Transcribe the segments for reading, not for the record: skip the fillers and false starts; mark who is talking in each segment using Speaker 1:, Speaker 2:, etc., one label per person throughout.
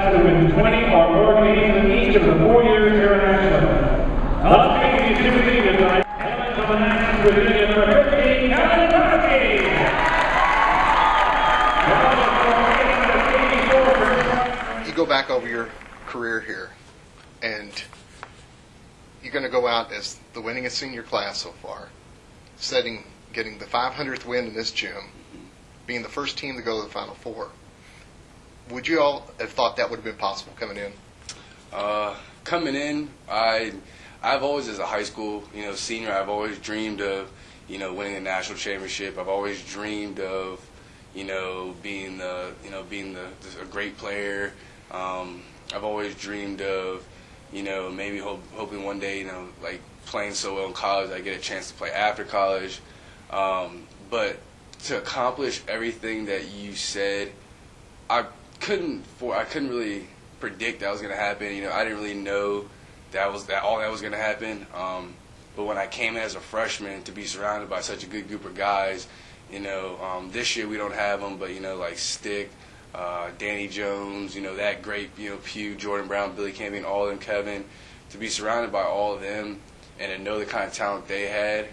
Speaker 1: class to win 20 or more games in each of the 4 years internationally. Helping the two leaders tonight, hailing from the National Virginia number 15, Croskey.
Speaker 2: You go back over your career here, and you're going to go out as the winningest senior class so far, getting the 500th win in this gym, being the first team to go to the Final Four. Would you all have thought that would have been possible coming in?
Speaker 3: Coming in, I've always, as a high school, senior, I've always dreamed of, winning a national championship. I've always dreamed of, being a great player. I've always dreamed of, maybe hoping one day, like playing so well in college, I get a chance to play after college. But to accomplish everything that you said, I couldn't really predict that was going to happen. I didn't really know all that was going to happen. But when I came in as a freshman, to be surrounded by such a good group of guys, this year we don't have them, but like Stick, Danny Jones, that great, Pugh, Jordan Brown, Billy Campion, all of them, Kevin, to be surrounded by all of them and to know the kind of talent they had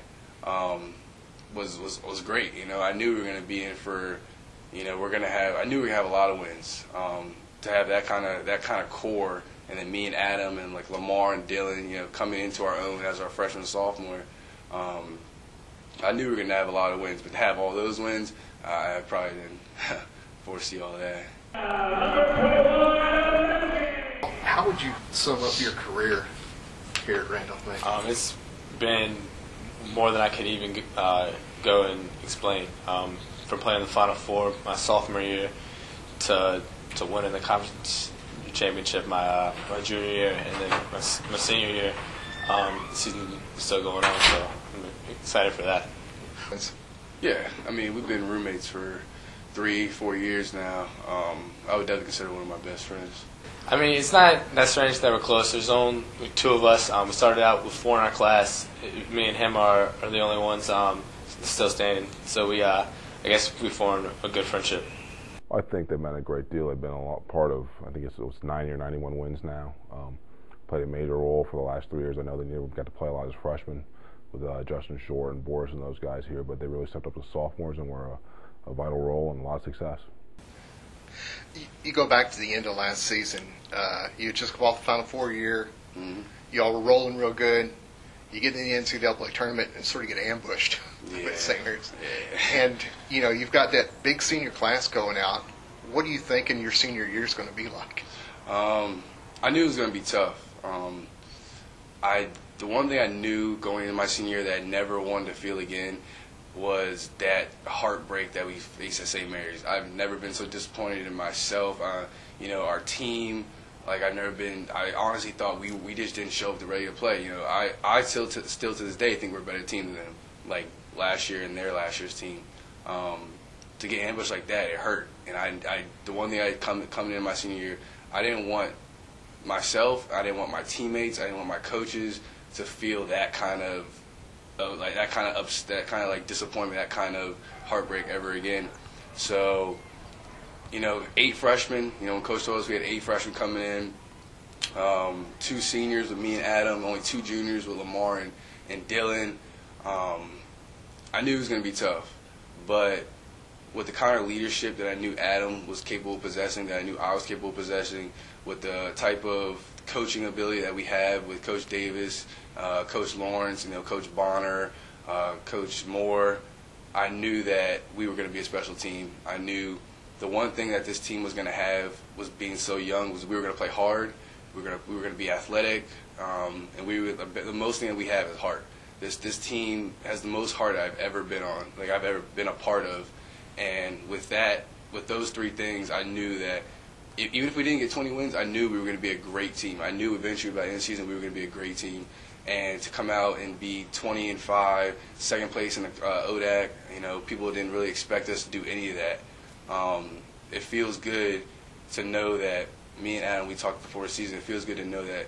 Speaker 3: was great. I knew we were going to be in for, I knew we were going to have a lot of wins. To have that kind of core, and then me and Adam and like Lamar and Dylan, coming into our own as our freshman and sophomore, I knew we were going to have a lot of wins. But to have all those wins, I probably didn't foresee all that.
Speaker 2: How would you sum up your career here at Randolph-Macon?
Speaker 4: It's been more than I could even go and explain. From playing in the Final Four my sophomore year to winning the conference championship my junior year, and then my senior year, the season is still going on, so I'm excited for that.
Speaker 3: Yeah, we've been roommates for 3-4 years now. I would definitely consider one of my best friends.
Speaker 4: It's not that strange that we're close. There's only 2 of us. We started out with 4 in our class. Me and him are the only ones still standing. So I guess we formed a good friendship.
Speaker 5: I think they've meant a great deal. They've been a lot part of, I think it was 90 or 91 wins now. Played a major role for the last 3 years. I know they never got to play a lot as freshmen with Justin Short and Boris and those guys here, but they really stepped up as sophomores and were a vital role and a lot of success.
Speaker 2: You go back to the end of last season. You just come off the Final Four year.
Speaker 3: Mm-hmm.
Speaker 2: You all were rolling real good. You get in the NCAA tournament and sort of get ambushed with singers.
Speaker 3: Yeah.
Speaker 2: And, you've got that big senior class going out. What do you think in your senior year is going to be like?
Speaker 3: I knew it was going to be tough. The one thing I knew going into my senior year that I never wanted to feel again was that heartbreak that we faced at St. Mary's. I've never been so disappointed in myself. Our team, I honestly thought we just didn't show up to ready to play. I still to this day think we're a better team than them, like last year and their last year's team. To get ambushed like that, it hurt. And the one thing coming in my senior year, I didn't want myself, I didn't want my teammates, I didn't want my coaches to feel that kind of disappointment, that kind of heartbreak ever again. So, 8 freshmen. When Coach told us we had 8 freshmen coming in, 2 seniors with me and Adam, only 2 juniors with Lamar and Dylan. I knew it was going to be tough, but with the kind of leadership that I knew Adam was capable of possessing, that I knew I was capable of possessing, with the type of coaching ability that we have with Coach Davis, Coach Lawrence, Coach Bonner, Coach Moore, I knew that we were going to be a special team. I knew the one thing that this team was going to have was being so young was we were going to play hard, we were going to be athletic, and the most thing that we have is heart. This team has the most heart I've ever been on, like I've ever been a part of, and with those 3 things, I knew that even if we didn't get 20 wins, I knew we were going to be a great team. I knew eventually by the end of the season we were going to be a great team. And to come out and be 20-5, second place in the ODAC, people didn't really expect us to do any of that. It feels good to know that me and Adam, we talked before the season. It feels good to know that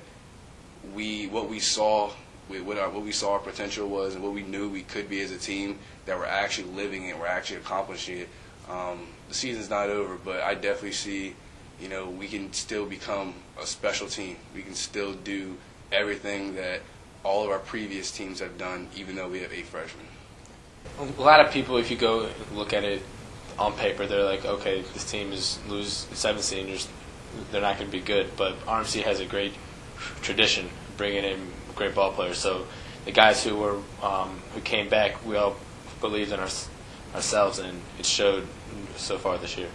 Speaker 3: what we saw our potential was, and what we knew we could be as a team, that we're actually living it, we're actually accomplishing it. The season's not over, but I definitely see you know, we can still become a special team. We can still do everything that all of our previous teams have done, even though we have 8 freshmen.
Speaker 4: A lot of people, if you go look at it on paper, they're like, okay, this team lose 7 seniors, they're not going to be good. But RMC has a great tradition bringing in great ball players. So the guys who came back, we all believed in ourselves, and it showed so far this year.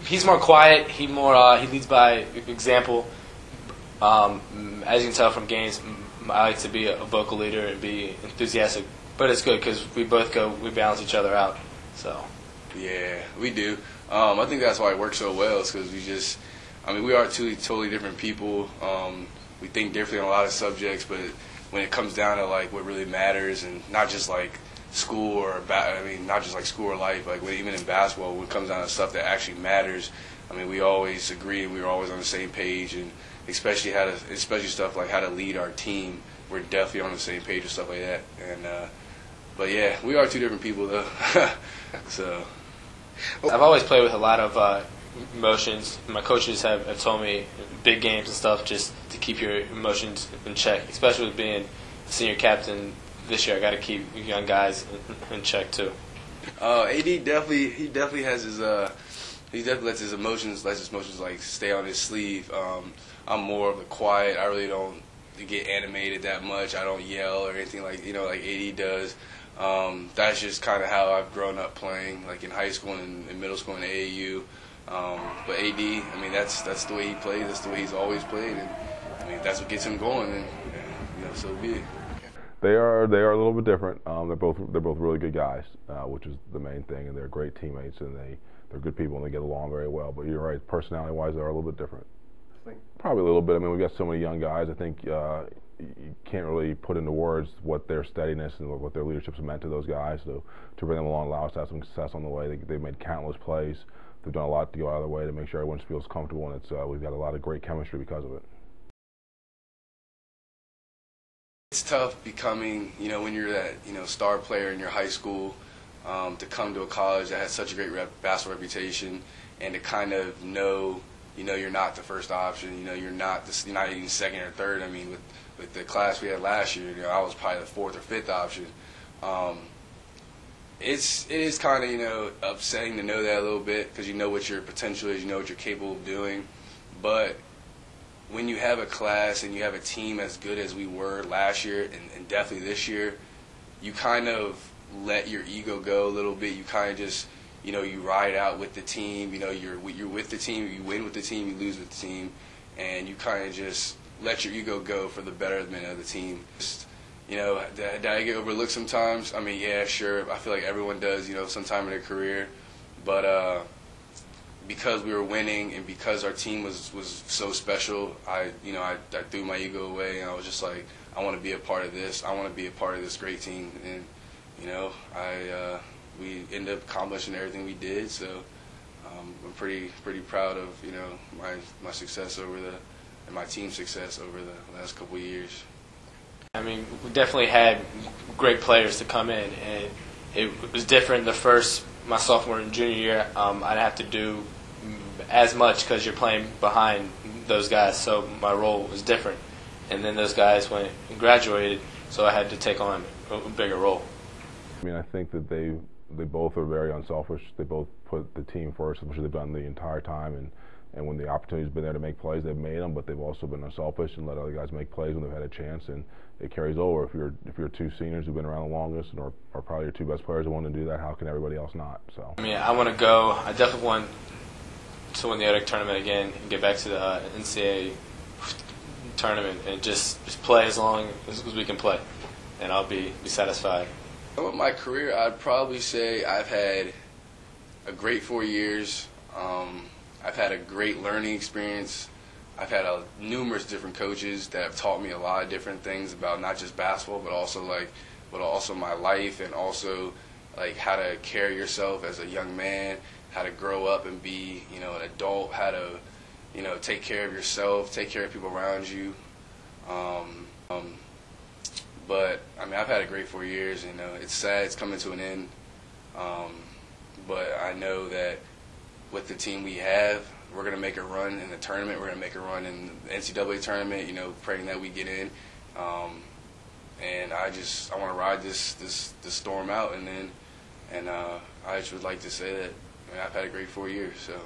Speaker 4: He's more quiet. He leads by example. As you can tell from games, I like to be a vocal leader and be enthusiastic. But it's good because we balance each other out. So.
Speaker 3: Yeah, we do. I think that's why it works so well. Is because we are 2 totally different people. We think differently on a lot of subjects, but when it comes down to like what really matters, and not just like school or not just like school or life, like even in basketball, when it comes down to stuff that actually matters, I mean, we always agree and we were always on the same page, and especially stuff like how to lead our team. We're definitely on the same page with stuff like that. And but yeah, we are 2 different people though. So
Speaker 4: I've always played with a lot of emotions. My coaches have told me big games and stuff just to keep your emotions in check, especially with being a senior captain this year. I got to keep young guys in check too.
Speaker 3: AD definitely has his he definitely lets his emotions like stay on his sleeve. I'm more of the quiet. I really don't get animated that much. I don't yell or anything like AD does. That's just kind of how I've grown up playing, like in high school and in middle school and AAU. But AD, I mean, that's the way he plays. That's the way he's always played, and I mean that's what gets him going. And so be it.
Speaker 5: They are a little bit different. They're both really good guys, which is the main thing, and they're great teammates, and they're good people, and they get along very well. But you're right, personality-wise, they're a little bit different. Probably a little bit. I mean, we've got so many young guys. I think you can't really put into words what their steadiness and what their leadership's meant to those guys. So to bring them along, allow us to have some success on the way. They've made countless plays. They've done a lot to go out of their way to make sure everyone feels comfortable, and we've got a lot of great chemistry because of it.
Speaker 3: It's tough becoming, when you're that, star player in your high school, to come to a college that has such a great basketball reputation, and to kind of know, you're not the first option. You're not even second or third. I mean, with the class we had last year, I was probably the 4th or 5th option. It is kind of upsetting to know that a little bit, because you know what your potential is, you know what you're capable of doing, but when you have a class and you have a team as good as we were last year and definitely this year, you kind of let your ego go a little bit. You kind of just, you ride out with the team. You're with the team. You win with the team. You lose with the team, and you kind of just let your ego go for the betterment of the team. Just, did I get overlooked sometimes? I mean, yeah, sure. I feel like everyone does, sometime in their career, but because we were winning and because our team was so special, I threw my ego away, and I was just like, I want to be a part of this. I want to be a part of this great team, and we ended up accomplishing everything we did. So I'm pretty proud of my success and my team's success over the last couple of years.
Speaker 4: I mean, we definitely had great players to come in, and it was different my sophomore and junior year. I didn't have to do as much because you're playing behind those guys, so my role was different. And then those guys went and graduated, so I had to take on a bigger role.
Speaker 5: I mean, I think that they both are very unselfish. They both put the team first, which they've done the entire time, and when the opportunity's been there to make plays, they've made them, but they've also been unselfish and let other guys make plays when they've had a chance, and it carries over. If you're 2 seniors who've been around the longest and are probably your 2 best players who want to do that, how can everybody else not? So
Speaker 4: I mean, I want to go. I definitely want to win the ODEC tournament again and get back to the NCAA tournament and just play as long as we can play, and I'll be satisfied.
Speaker 3: With my career, I'd probably say I've had a great 4 years. I've had a great learning experience. I've had numerous different coaches that have taught me a lot of different things about not just basketball, but also my life, and also like how to carry yourself as a young man, how to grow up and be an adult, how to take care of yourself, take care of people around you. But I mean, I've had a great 4 years. It's sad it's coming to an end. But I know that with the team we have, we're going to make a run in the tournament. We're going to make a run in the NCAA tournament, you know, praying that we get in. And I want to ride this storm out, and I just would like to say that I've had a great 4 years. So.